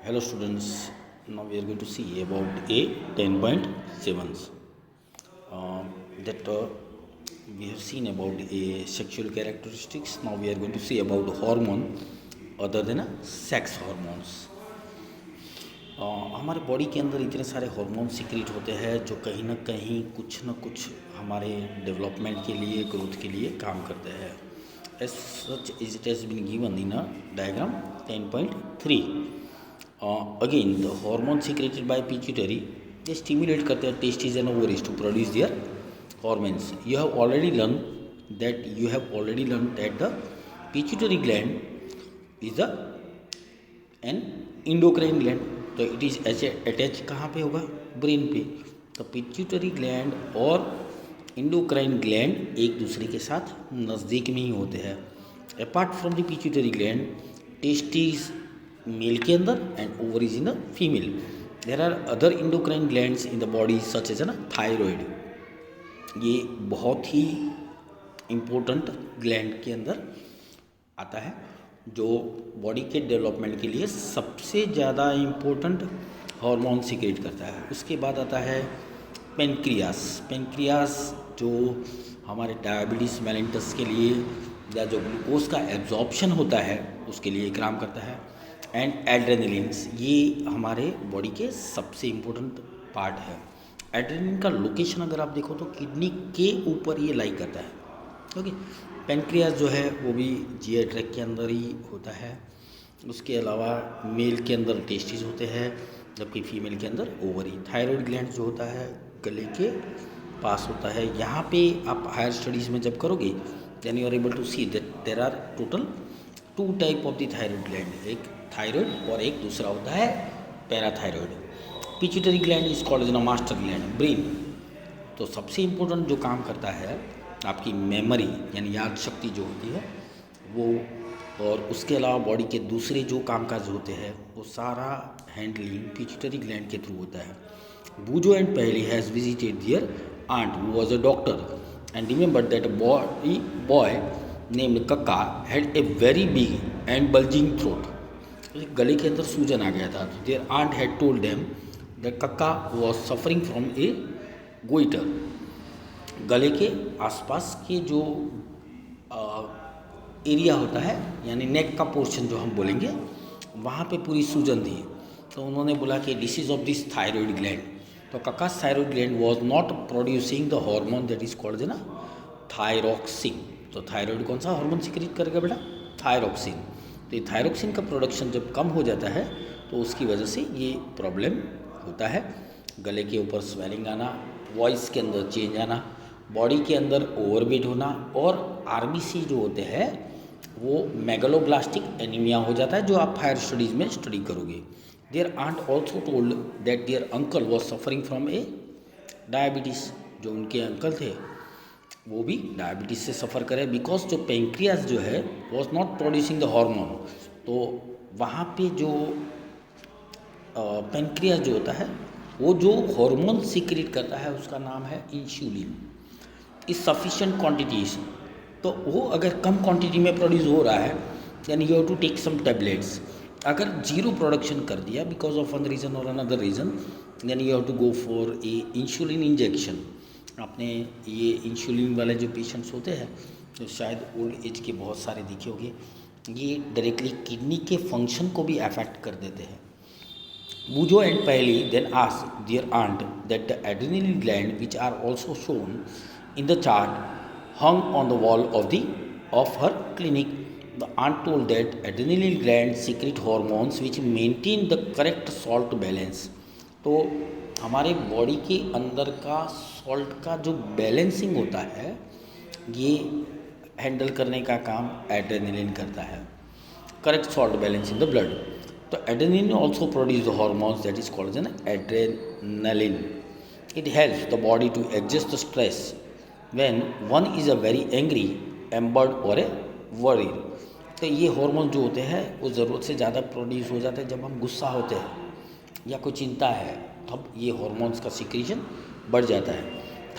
Hello students, now we are going to see about A 10.7. That we have seen about a sexual characteristics. Now we are going to see about hormone other than sex hormones. हमारे body के अंदर इतने सारे hormone secrete होते हैं जो कहीं ना कुछ हमारे डेवलपमेंट के लिए ग्रोथ के लिए काम करते हैं. As such is it has been given in a diagram 10.3. Again the hormone secreted by pituitary ये स्टिमुलेट करते हैं testis and ovaries to produce their hormones. You have already learn that the pituitary gland is an endocrine gland. तो it is attach कहाँ पे होगा? Brain पे. तो pituitary gland और इंडोक्राइन ग्लैंड एक दूसरे के साथ नज़दीक में ही होते हैं. Apart from the pituitary gland, testis male के अंदर and ovaries in the female. There are other endocrine glands in the body such as thyroid. ये बहुत ही इम्पोर्टेंट ग्लैंड के अंदर आता है जो बॉडी के डेवलपमेंट के लिए सबसे ज़्यादा इम्पोर्टेंट हार्मोन सीक्रेट करता है. उसके बाद आता है पेनक्रियास. पेनक्रियास जो हमारे डायबिटीज़ मेलिटस के लिए या जो ग्लूकोज का एब्जॉर्प्शन होता है उसके लिए काम करता है. एंड एड्रेनलिन्स ये हमारे बॉडी के सबसे इम्पोर्टेंट पार्ट है. एड्रेनलिन का लोकेशन अगर आप देखो तो किडनी के ऊपर ये लाई करता है. ओके. पेनक्रियास जो है वो भी जीआई ट्रैक्ट के अंदर ही होता है. उसके अलावा मेल के अंदर टेस्टिस होते हैं जबकि फीमेल के अंदर ओवरी. थायराइड ग्लैंड जो होता है गले के पास होता है. यहाँ पे आप हायर स्टडीज़ में जब करोगे then you are able to see that there are total 2 type of the thyroid gland. एक थायराइड और एक दूसरा होता है parathyroid. Pituitary gland is called as master gland brain. तो सबसे इम्पोर्टेंट जो काम करता है आपकी मेमोरी यानी याद शक्ति जो होती है वो, और उसके अलावा बॉडी के दूसरे जो कामकाज होते हैं वो सारा हैंडलिंग पिट्यूटरी ग्लैंड के थ्रू होता है. Boojho and Paheli has visited their aunt who was a doctor and remember that boy named Kakka had a very big and bulging throat. गले के अंदर सूजन आ गया था. Their aunt had told them that Kakka was suffering from a goitre. गले के आसपास के जो एरिया होता है यानी नेक का पोर्शन जो हम बोलेंगे वहाँ पे पूरी सूजन थी. तो उन्होंने बोला कि disease of this thyroid gland. तो कक्का thyroid gland was not producing the hormone that is called ना थायरोक्सिन. तो थायराइड कौन सा हार्मोन सीक्रेट करेगा बेटा? थायरोक्सिन. तो ये थायरोक्सिन का प्रोडक्शन जब कम हो जाता है तो उसकी वजह से ये प्रॉब्लम होता है. गले के ऊपर स्वेलिंग आना, वॉइस के अंदर चेंज आना, बॉडी के अंदर ओवरवेट होना, और आरबीसी जो होते हैं वो मेगालोब्लास्टिक एनीमिया हो जाता है जो आप हायर स्टडीज़ में स्टडी करोगे. Their aunt also told that their uncle was suffering from a diabetes. जो उनके अंकल थे वो भी डायबिटीज़ से सफ़र करे बिकॉज जो पेंक्रियास जो है was not producing the hormone. तो वहाँ पे जो पेंक्रियास जो होता है वो जो हार्मोन सीक्रेट करता है उसका नाम है इंसुलिन. Is sufficient quantities. तो वो अगर कम क्वांटिटी में प्रोड्यूस हो रहा है then you have to take some tablets. अगर जीरो प्रोडक्शन कर दिया बिकॉज ऑफ वन रीज़न और another reason then you have to go for a insulin injection. आपने ये इंसुलिन वाले जो पेशेंट्स होते हैं तो शायद ओल्ड एज के बहुत सारे देखे होंगे. ये डायरेक्टली किडनी के फंक्शन को भी अफेक्ट कर देते हैं. Bujo and Paley then asked their aunt that the adrenal gland, which are also shown in the chart, hung on the wall of her clinic. The aunt told that adrenal gland secrete hormones which maintain the correct salt balance. तो हमारे body के अंदर का salt का जो balancing होता है ये हैंडल करने का काम एड्रेनलिन करता है. Correct salt balance in the blood. तो adrenaline also produce the hormones that is called as an adrenaline. It helps the body to adjust the stress when one is a very angry, embarrassed or a worried. तो ये hormone जो होते हैं वो ज़रूरत से ज़्यादा प्रोड्यूस हो जाते हैं जब हम गुस्सा होते हैं या कोई चिंता है तब ये हार्मोन्स का सिक्रीशन बढ़ जाता है.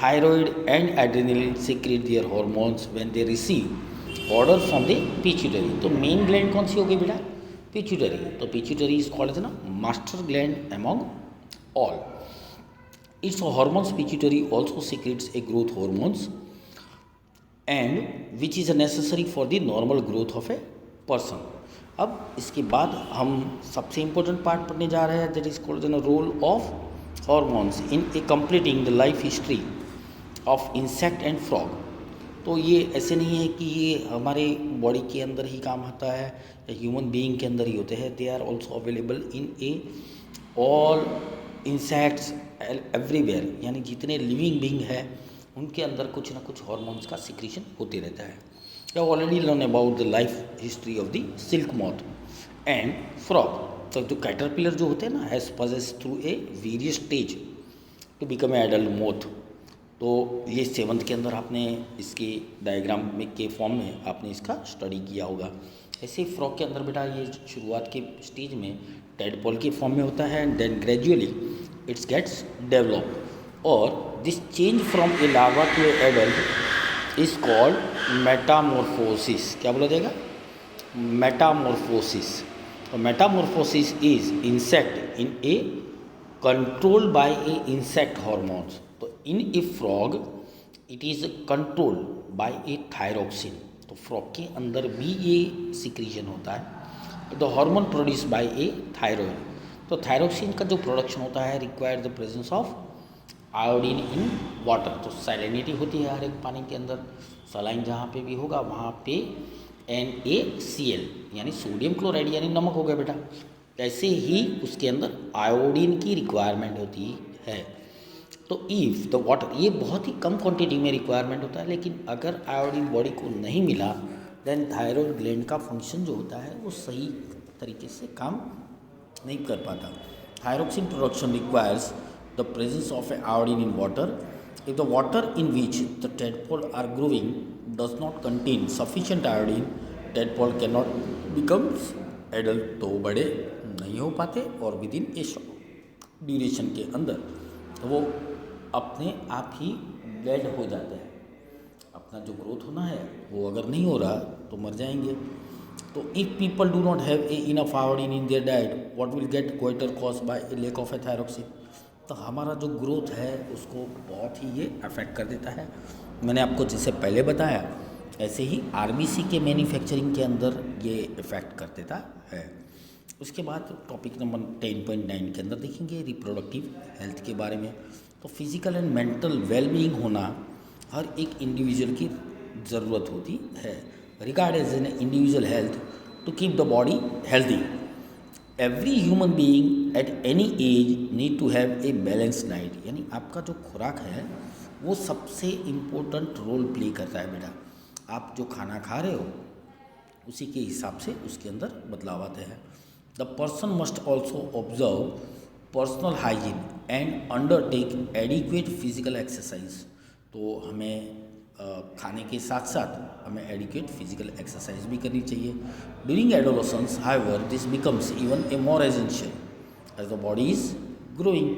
Thyroid and adrenaline secrete their hormones when they receive order from the pituitary. तो मेन ग्लैंड कौन सी होगी बेटा? पिट्यूटरी, तो पिट्यूटरी इज कॉल्ड एज ना master gland among all. Its hormones pituitary also secretes a growth hormones and which is necessary for the normal growth of a person. अब इसके बाद हम सबसे इम्पोर्टेंट पार्ट पढ़ने जा रहे हैं, that is called the role of hormones in a completing the life history of insect and frog. तो ये ऐसे नहीं है कि ये हमारे बॉडी के अंदर ही काम आता है या ह्यूमन बीइंग के अंदर ही होते हैं. They are also available in a all insects everywhere, यानी जितने लिविंग बीइंग है उनके अंदर कुछ ना कुछ हॉर्मोन्स का सिक्रीशन होते रहता है. You already learn about the life history of the silk moth and frog. तो जो कैटरपिलर जो होते हैं ना has passes through a various stage to become a adult moth. तो ये 7th के अंदर आपने इसके डायग्राम में के फॉर्म में आपने इसका स्टडी किया होगा. ऐसे ही फ्रॉग के अंदर बेटा ये शुरुआत के स्टेज में टेडपोल के फॉर्म में होता है and then gradually its gets develop. और this change from a larva to a adult is called metamorphosis. क्या बोला जाएगा? मेटामॉर्फोसिस. तो metamorphosis is insect in a controlled by a insect hormones. तो in a frog it is controlled by a thyroxine. तो frog के अंदर भी ये सिक्रीशन होता है. The hormone produce by a thyroid. तो थायरोक्सिन का जो प्रोडक्शन होता है require the presence of iodine in water. तो सैलिनिटी होती है हर एक पानी के अंदर. सलाइन जहाँ पे भी होगा वहाँ पे NaCl यानी सोडियम क्लोराइड यानी नमक हो गया बेटा. ऐसे ही उसके अंदर आयोडीन की रिक्वायरमेंट होती है. तो इफ़ द वाटर, ये बहुत ही कम क्वांटिटी में रिक्वायरमेंट होता है, लेकिन अगर आयोडीन बॉडी को नहीं मिला देन थायरॉयड ग्लैंड का फंक्शन जो होता है वो सही तरीके से काम नहीं कर पाता. Thyroxine production requires the presence of a iodine in water. If the water in which the tadpole are growing does not contain sufficient iodine, tadpole can not becomes adult. तो बड़े नहीं हो पाते और विद इन ए ड्यूरेशन के अंदर तो वो अपने आप ही डेड हो जाते हैं. अपना जो ग्रोथ होना है वो अगर नहीं हो रहा तो मर जाएंगे. तो if people do not have a enough iodine in their diet what will get goiter cause by a lack of a thyroxine. तो हमारा जो ग्रोथ है उसको बहुत ही ये अफेक्ट कर देता है. मैंने आपको जैसे पहले बताया ऐसे ही RBC के मैन्युफैक्चरिंग के अंदर ये इफ़ेक्ट कर देता है. उसके बाद टॉपिक नंबर 10.9 के अंदर देखेंगे रिप्रोडक्टिव हेल्थ के बारे में. तो फिजिकल एंड मेंटल वेलबीइंग होना हर एक इंडिविजुअल की ज़रूरत होती है. Regard as an individual health to keep the body healthy. Every human being at any age need to have a balance diet. यानी आपका जो खुराक है वो सबसे इम्पोर्टेंट रोल प्ले करता है बेटा. आप जो खाना खा रहे हो उसी के हिसाब से उसके अंदर बदलाव आते हैं. The person must also observe personal hygiene and undertake adequate physical exercise. तो हमें खाने के साथ साथ हमें एडिक्वेट फिजिकल एक्सरसाइज भी करनी चाहिए. During adolescence however this becomes even a more essential as the body is growing.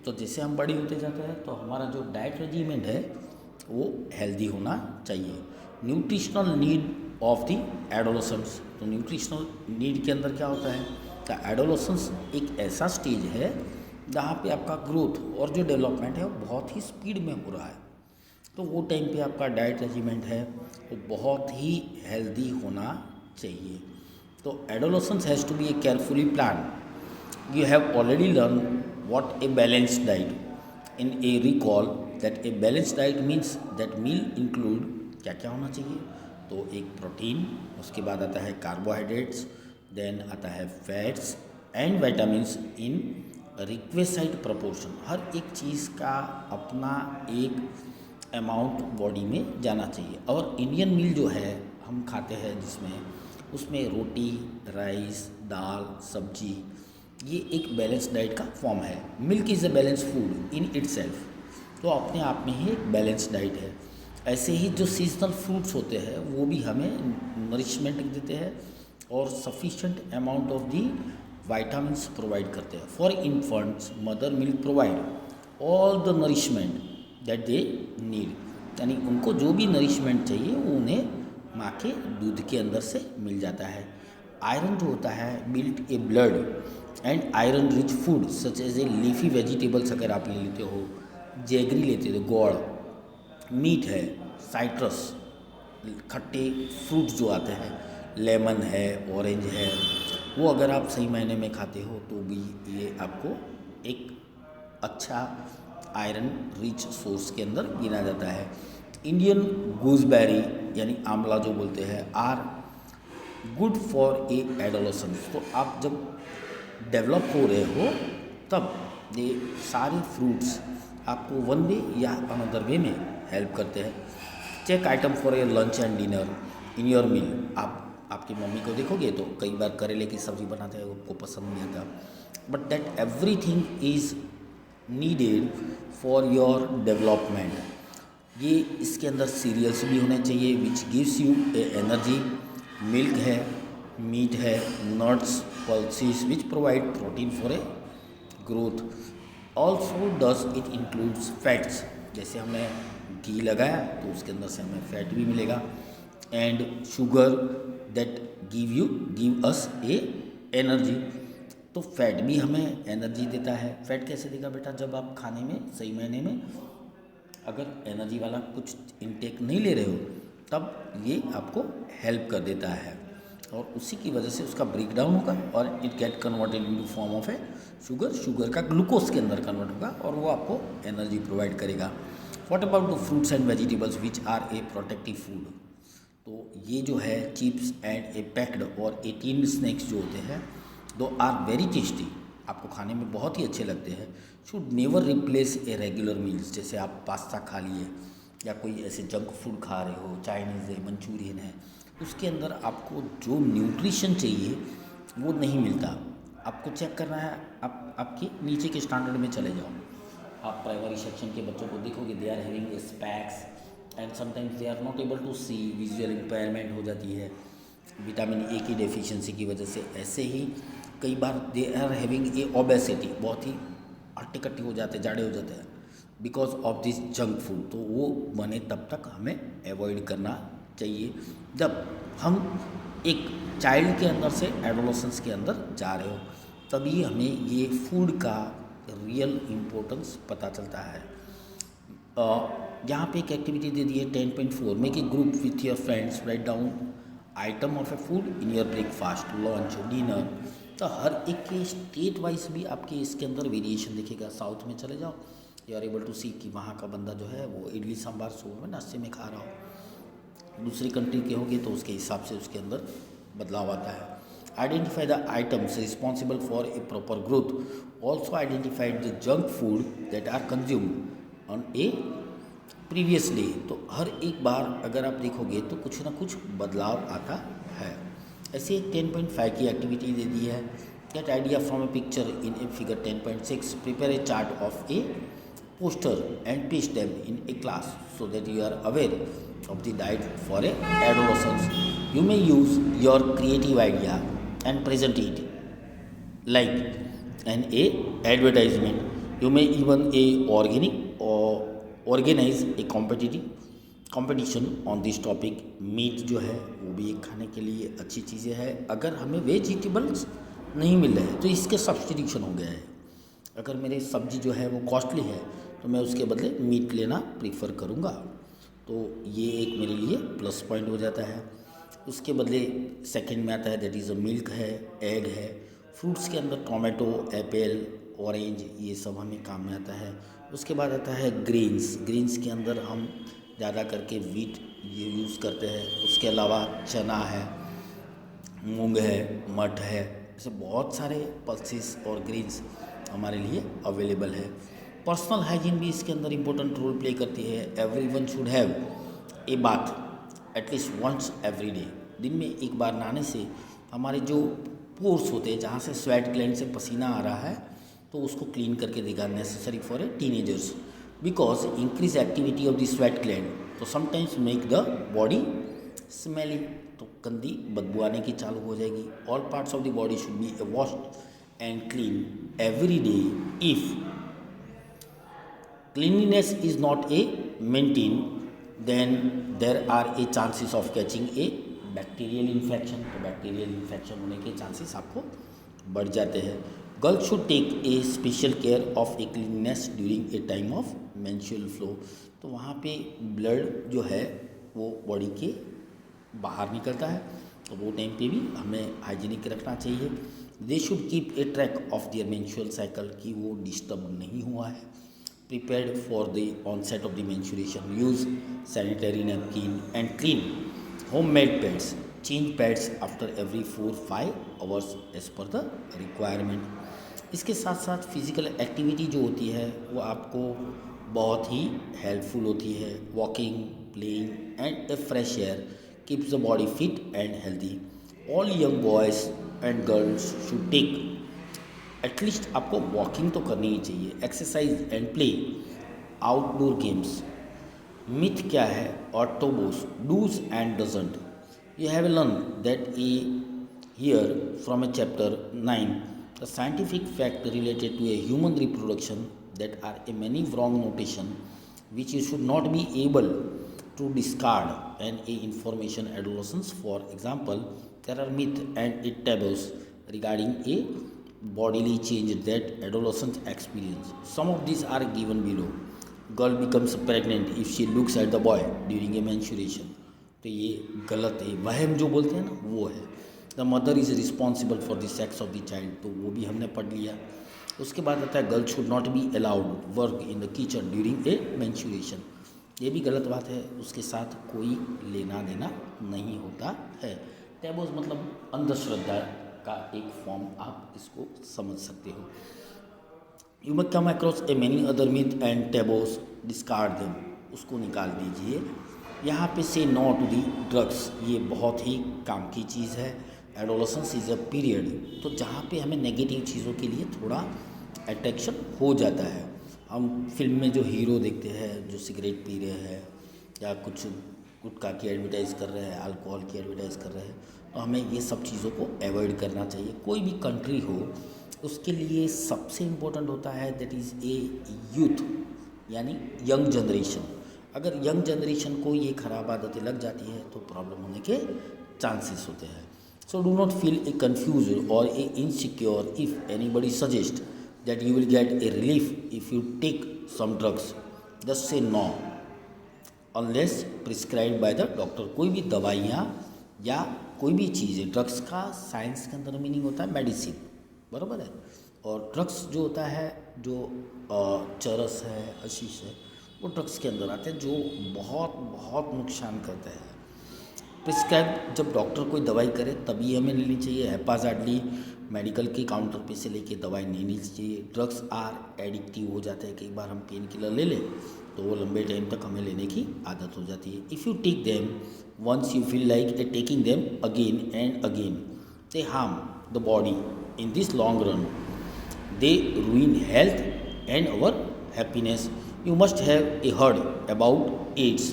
तो जैसे हम बड़ी होते जाते हैं तो हमारा जो डाइट रेजिमेंट है वो हेल्दी होना चाहिए. Nutritional need of the adolescence. तो न्यूट्रिशनल नीड के अंदर क्या होता है? तो एडोलसेंस एक ऐसा स्टेज है जहाँ पे आपका ग्रोथ और जो डेवलपमेंट है वो बहुत ही स्पीड में हो रहा है. तो वो टाइम पे आपका डाइट रेजिमेंट है वो बहुत ही हेल्दी होना चाहिए. तो adolescence has to be a carefully plan. You have already learn what a balanced diet. In a recall that a balanced diet means that meal include क्या क्या होना चाहिए. तो एक प्रोटीन, उसके बाद आता है कार्बोहाइड्रेट्स, देन आता है fats and vitamins in requisite proportion. हर एक चीज़ का अपना एक अमाउंट बॉडी में जाना चाहिए. और इंडियन मील जो है हम खाते हैं जिसमें उसमें रोटी, राइस, दाल, सब्जी, ये एक बैलेंस डाइट का फॉर्म है. Milk is a balance food in itself. तो अपने आप में ही एक बैलेंस डाइट है. ऐसे ही जो सीजनल फ्रूट्स होते हैं वो भी हमें नरिशमेंट देते हैं और sufficient amount of the vitamins provide करते हैं. For infants mother milk provide all the nourishment that they need. यानी उनको जो भी नरिशमेंट चाहिए वो उन्हें माँ के दूध के अंदर से मिल जाता है. आयरन जो होता है built a blood and iron rich food such as a leafy vegetables अगर आप ले लेते हो, जैगरी लेते हो, गोड़, मीट है, साइट्रस, खट्टे फ्रूट जो आते हैं, लेमन है, ऑरेंज है, वो अगर आप सही मायने में खाते हो तो भी ये आपको एक अच्छा आयरन रिच सोर्स के अंदर गिना जाता है। इंडियन गूसबेरी यानी आंवला जो बोलते हैं are good for a adolescence. तो आप जब डेवलप हो रहे हो तब ये सारे फ्रूट्स आपको वन वे या अनदर वे में हेल्प करते हैं। Check item for a lunch and dinner in your meal. आप आपकी मम्मी को देखोगे तो कई बार करेले की सब्ज़ी बनाते हैं, आपको पसंद नहीं आता, but that everything is needed for your development. ये इसके अंदर सीरियल्स भी होने चाहिए which gives U A energy, milk है, मीट है, nuts, pulses which provide protein for a growth. Also does it includes fats, जैसे हमने घी लगाया तो उसके अंदर से हमें फैट भी मिलेगा, and sugar that give us A energy. तो फैट भी हमें एनर्जी देता है। फैट कैसे देगा बेटा? जब आप खाने में सही मायने में अगर एनर्जी वाला कुछ इनटेक नहीं ले रहे हो तब ये आपको हेल्प कर देता है, और उसी की वजह से उसका ब्रेक डाउन होगा और it get converted into form of a sugar. Sugar का ग्लूकोज के अंदर कन्वर्ट होगा और वो आपको एनर्जी प्रोवाइड करेगा। What about the fruits and vegetables which are a protective food? तो ये जो है चिप्स एंड ए पैक्ड और 18 स्नैक्स जो होते हैं दो आर वेरी टेस्टी, आपको खाने में बहुत ही अच्छे लगते हैं। Should never replace a regular meals. जैसे आप पास्ता खा लिए या कोई ऐसे जंक फूड खा रहे हो, चाइनीज़ है, मंचूरियन है, उसके अंदर आपको जो न्यूट्रिशन चाहिए वो नहीं मिलता। आपको चेक करना है, आप आपके नीचे के स्टैंडर्ड में चले जाओ, आप प्राइमरी सेक्शन के बच्चों को देखोगे, they are having specs and sometimes they are not able to see, visual impairment हो जाती है विटामिन ए की डेफिशिएंसी की वजह से। ऐसे ही कई बार they are having a obesity, बहुत ही हट्टी कट्टी हो जाते हैं, जाड़े हो जाते हैं because of this junk food. तो वो बने तब तक हमें अवॉइड करना चाहिए जब हम एक चाइल्ड के अंदर से एडोलेसेंस के अंदर जा रहे हो, तभी हमें ये फूड का रियल इम्पोर्टेंस पता चलता है। यहाँ पे एक एक्टिविटी दे दी है 10.4, make a group with your friends, write down item of A food in your breakfast, lunch, dinner. तो हर एक के स्टेट वाइज भी आपके इसके अंदर वेरिएशन दिखेगा। साउथ में चले जाओ, यू आर एबल टू सी कि वहाँ का बंदा जो है वो इडली सांभर सुबह में नाश्ते में खा रहा हो। दूसरी कंट्री के होंगे तो उसके हिसाब से उसके अंदर बदलाव आता है। Identify the items responsible for a proper growth. Also identified the junk food that are consumed on a previous day. तो हर एक बार अगर आप देखोगे तो कुछ ना कुछ बदलाव आता है। ऐसे एक 10.5 की एक्टिविटी दे दी है। Get idea from A picture in a figure 10.6, prepare a chart of A poster and paste them in a class so that you are aware of the diet for a adolescence. You may use your creative idea and present it like an a advertisement. You may even a organic or organize a competition on this topic. Meat जो है वो भी एक खाने के लिए अच्छी चीज़ें है। अगर हमें वेजिटेबल्स नहीं मिल रहे तो इसके सब्सटीट्यूशन हो गया है। अगर मेरी सब्जी जो है वो कॉस्टली है तो मैं उसके बदले मीट लेना प्रीफर करूँगा, तो ये एक मेरे लिए प्लस पॉइंट हो जाता है। उसके बदले सेकंड में आता है दैट इज़ अ मिल्क है, एग है। फ्रूट्स के अंदर टोमेटो, एप्पल, ऑरेंज, ये सब हमें काम में आता है। उसके बाद आता है ग्रीन्स। ग्रीन्स के अंदर हम ज़्यादा करके वीट ये यूज़ करते हैं। उसके अलावा चना है, मूंग है, मठ है, ऐसे बहुत सारे पल्सेस और ग्रीन्स हमारे लिए अवेलेबल है। पर्सनल हाइजीन भी इसके अंदर इम्पोर्टेंट रोल प्ले करती है। Everyone should have a bath at least once every day. दिन में एक बार नहाने से हमारे जो पोर्स होते हैं, जहाँ से स्वेट ग्लैंड से पसीना आ रहा है, तो उसको क्लीन करके देगा। Necessary for a teenagers because increase activity of the sweat gland तो sometimes make the body smelly, तो गंदी बदबू आने की चालू हो जाएगी। All parts of the body should be washed and clean every day. If cleanliness is not a maintained, then there are a chances of catching a bacterial infection, तो bacterial infection होने के चांसेस आपको बढ़ जाते हैं। Girls should take a special care of a cleanness during a time of menstrual flow, तो वहाँ पे ब्लड जो है वो बॉडी के बाहर निकलता है, तो वो टाइम पे भी हमें हाइजीनिक रखना चाहिए। They should keep a track of their menstrual cycle, कि वो डिस्टर्ब नहीं हुआ है। Prepared for the onset of the menstruation, use sanitary napkin and clean homemade pads, change pads after every 4-5 hours as per the requirement. इसके साथ साथ physical activity जो होती है वो आपको बहुत ही हेल्पफुल होती है। Walking, playing and a fresh air keeps the body fit and healthy. All young boys and girls should take at least, आपको वॉकिंग तो करनी ही चाहिए, exercise and play outdoor games. Myth क्या है ऑटोबोस do's and don'ts, you have learned that here from a chapter 9 the scientific fact related to a human reproduction that are a many wrong notation which you should not be able to discard, and a information adolescence. For example, there are myth and it taboos regarding a bodily change that adolescents experience. Some of these are given below. Girl becomes pregnant if she looks at the boy during a menstruation, तो ये गलत है, वहम जो बोलते हैं ना वो है। The mother is responsible for the sex of the child, तो वो भी हमने पढ़ लिया। उसके बाद आता है girl should not be allowed work in the kitchen during a menstruation, ये भी गलत बात है, उसके साथ कोई लेना देना नहीं होता है। टैबूज मतलब अंधश्रद्धा का एक फॉर्म, आप इसको समझ सकते हो। You may come across A many other myth and taboos, discard them, उसको निकाल दीजिए। यहाँ पे से नो टू दी ड्रग्स, ये बहुत ही काम की चीज़ है। एडोलेसेंस इज़ अ पीरियड, तो जहाँ पे हमें नेगेटिव चीज़ों के लिए थोड़ा अट्रैक्शन हो जाता है। हम फिल्म में जो हीरो देखते हैं जो सिगरेट पी रहे हैं या कुछ गुटखा की एडवर्टाइज़ कर रहे हैं, अल्कोहल की एडवर्टाइज़ कर रहे हैं, तो हमें ये सब चीज़ों को अवॉइड करना चाहिए। कोई भी कंट्री हो उसके लिए सबसे इम्पोर्टेंट होता है दैट इज़ ए यूथ, यानी यंग जनरेशन। अगर यंग जनरेशन को ये ख़राब आदतें लग जाती है तो प्रॉब्लम होने के चांसेस होते हैं। So do not feel a confuse और a insecure if anybody suggest that you will get a relief if you take some drugs, just say no unless prescribe by the doctor. कोई भी दवाइयाँ या कोई भी चीज़, drugs का science के अंदर मीनिंग होता है मेडिसिन, बराबर है। और ड्रग्स जो होता है, जो चरस है, हशीश है, वो ड्रग्स के अंदर आते हैं जो बहुत बहुत नुकसान करते हैं। प्रिस्क्राइब जब डॉक्टर कोई दवाई करे तभी हमें लेनी चाहिए। हैप्पीज़ाडली मेडिकल के काउंटर पे से लेके दवाई नहीं लेनी चाहिए। ड्रग्स आर एडिक्टिव हो जाते हैं, कई बार हम पेन किलर ले लें तो वो लंबे टाइम तक हमें लेने की आदत हो जाती है। If you take them once you feel like a taking them again and again, they harm the body in this long run, they ruin health and our happiness. You must have heard about AIDS,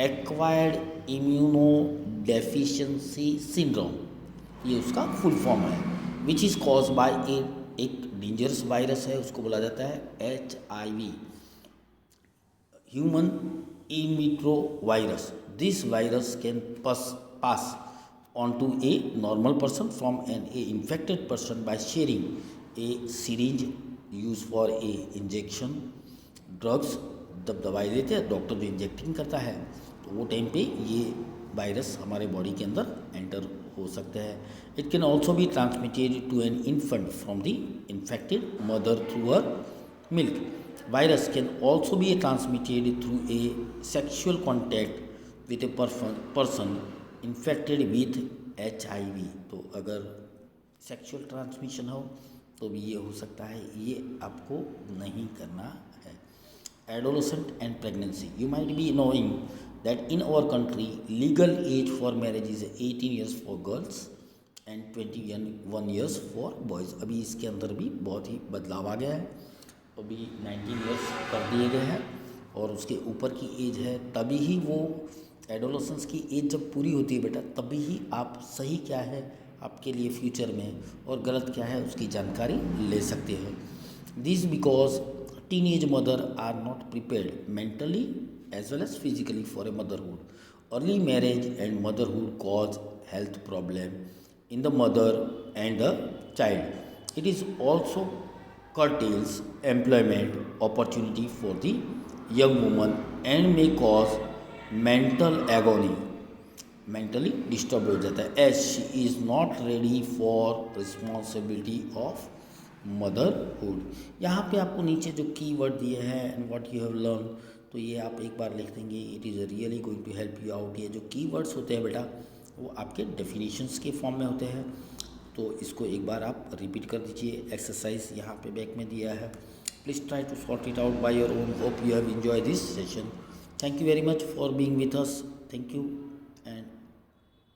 acquired immunodeficiency syndrome, ये उसका full form है, which is cause by एक dangerous virus है, उसको बोला जाता है HIV, human इमिट्रो virus. This virus can pass on to a normal person from an infected person by sharing a syringe used for a injection. Drugs जब दवाई देते हैं, डॉक्टर जो इंजेक्टिंग करता है, तो वो टाइम पे ये वायरस हमारे बॉडी के अंदर एंटर हो सकता है। It can also be transmitted to an infant from the infected mother through her milk. Virus can also be transmitted through a sexual contact with a person infected with HIV. तो अगर sexual transmission हो तो भी ये हो सकता है, ये आपको नहीं करना है. Adolescent and pregnancy. You might be knowing that in our country legal age for marriage is 18 years for girls and 21 years for boys. अभी इसके अंदर भी बहुत ही बदलाव आ गया है. अभी 19 ईयर्स कर दिए गए हैं और उसके ऊपर की एज है, तभी ही वो एडोलेसेंस की एज जब पूरी होती है बेटा, तभी ही आप सही क्या है आपके लिए फ्यूचर में और गलत क्या है उसकी जानकारी ले सकते हैं. This because teenage mother are not prepared mentally as well as physically for a motherhood. Early marriage and motherhood cause health problem in the mother and the child. It is also curtails employment opportunity for the young woman and may cause mental agony, mentally disturb हो जाता है as she is not ready for responsibility of motherhood. यहाँ पे आपको नीचे जो key word दिए हैं and what you have learn, तो ये आप एक बार लिख देंगे। It is really going to help you out. ये जो की वर्ड्स होते हैं बेटा वो आपके डेफिनेशंस के फॉर्म में होते हैं, तो इसको एक बार आप रिपीट कर दीजिए। एक्सरसाइज यहाँ पे बैक में दिया है, please try to sort it out by your own. Hope you have enjoy this session. Thank you very much for being with us. Thank you.